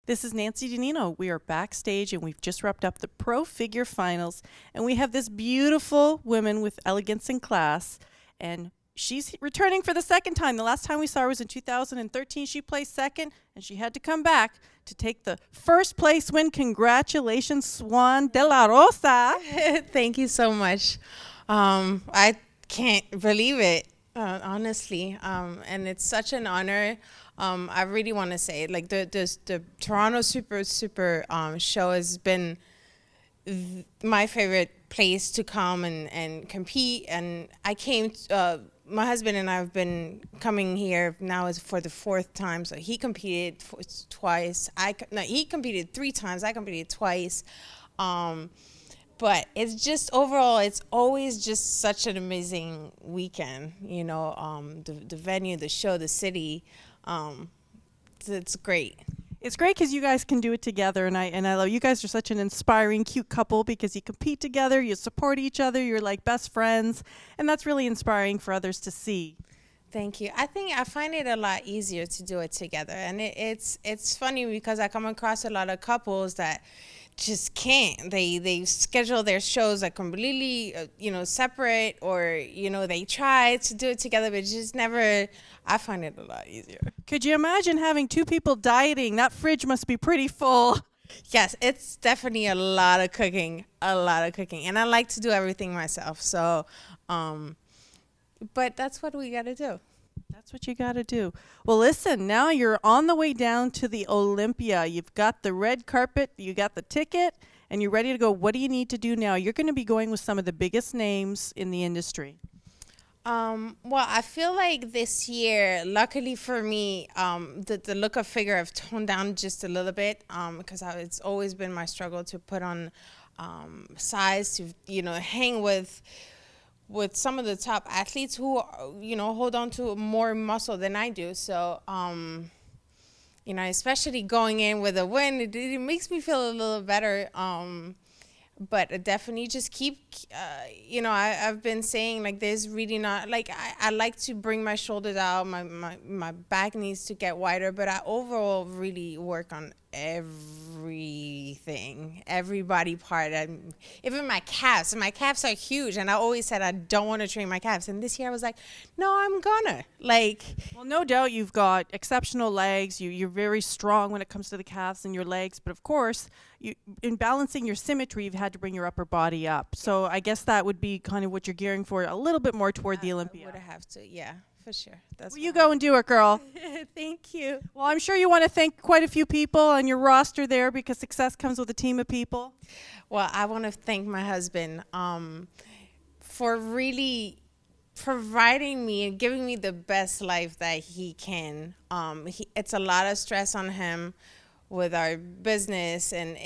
This is Nancy Nino. We are backstage and we've just wrapped up the Pro Figure Finals. And we have this beautiful woman with elegance and class. And she's returning for the second time. The last time we saw her was in 2013. She placed second and she had to come back to take the first place win. Congratulations, Swann Delarosa. Thank you so much. I can't believe it, honestly. And it's such an honor. I really want to say, like, the Toronto Super show has been my favorite place to come and compete. And I came, my husband and I have been coming here now is for the fourth time. So he competed twice. He competed 3 times. I competed twice. But it's just overall, it's always just such an amazing weekend. You know, the venue, the show, the city. It's great. It's great because you guys can do it together, and I love you guys are such an inspiring, cute couple because you compete together, you support each other, you're like best friends, and that's really inspiring for others to see. Thank you. I find it a lot easier to do it together, and it's funny because I come across a lot of couples that just can't. They schedule their shows like completely separate, or they try to do it together, but just never. I find it a lot easier. Could you imagine having 2 people dieting? That fridge must be pretty full. Yes, it's definitely a lot of cooking, and I like to do everything myself. So, but that's what we got to do. That's what you got to do. Well, listen, now you're on the way down to the Olympia. You've got the red carpet, you got the ticket, and you're ready to go. What do you need to do now? You're going to be going with some of the biggest names in the industry. Well, I feel like this year, luckily for me, the look of figure I've toned down just a little bit, because it's always been my struggle to put on size, to hang with some of the top athletes who hold on to more muscle than I do. So especially going in with a win, it makes me feel a little better. But definitely just keep, I've been saying, like, there's really not, like, I like to bring my shoulders out, my back needs to get wider, but I overall really work on everything, every body part. Even my calves are huge, and I always said I don't want to train my calves. And this year I was like, no, I'm gonna. Well, no doubt you've got exceptional legs. You're very strong when it comes to the calves and your legs. But of course, in balancing your symmetry, you've had to bring your upper body up. So I guess that would be kind of what you're gearing for, a little bit more toward the Olympia. I would have to, yeah, for sure. Well, you go and do it, girl. Thank you. Well, I'm sure you want to thank quite a few people on your roster there because success comes with a team of people. Well, I want to thank my husband for really providing me and giving me the best life that he can. It's a lot of stress on him with our business, and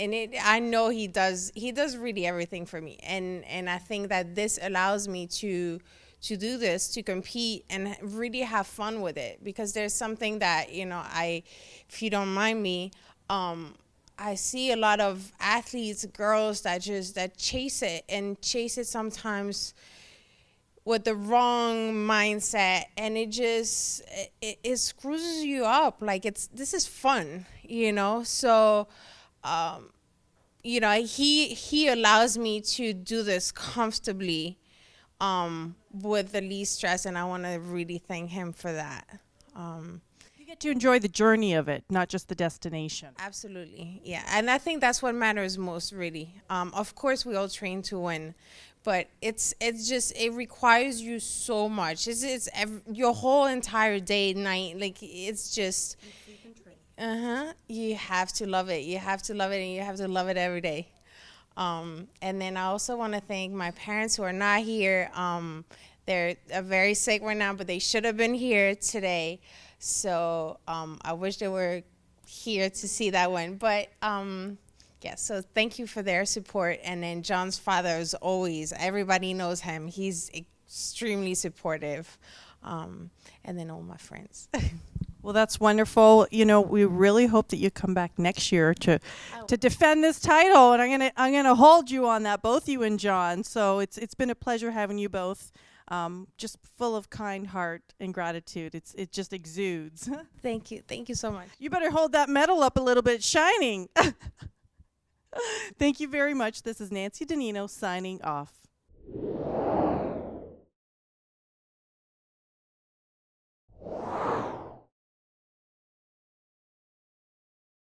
I know he does really everything for me, and I think that this allows me to do this, to compete and really have fun with it, because there's something that if you don't mind me, I see a lot of athletes, girls that chase it sometimes with the wrong mindset, and it screws you up. Like, this is fun, so he allows me to do this comfortably, with the least stress, and I want to really thank him for that. You get to enjoy the journey of it, not just the destination. Absolutely, yeah, and I think that's what matters most, really. Of course, we all train to win, but it requires you so much. It's your whole entire day, night. Like, it's just, you have to love it. You have to love it, and you have to love it every day. And then I also want to thank my parents who are not here. They're very sick right now, but they should have been here today. So I wish they were here to see that one. But yeah, so thank you for their support. And then John's father, as always, everybody knows him. He's extremely supportive. And then all my friends. Well, that's wonderful. You know, we really hope that you come back next year to defend this title, and I'm gonna hold you on that, both you and John. So it's been a pleasure having you both. Just full of kind heart and gratitude. It just exudes. Thank you so much. You better hold that medal up a little bit, shining. Thank you very much. This is Nancy Nino signing off.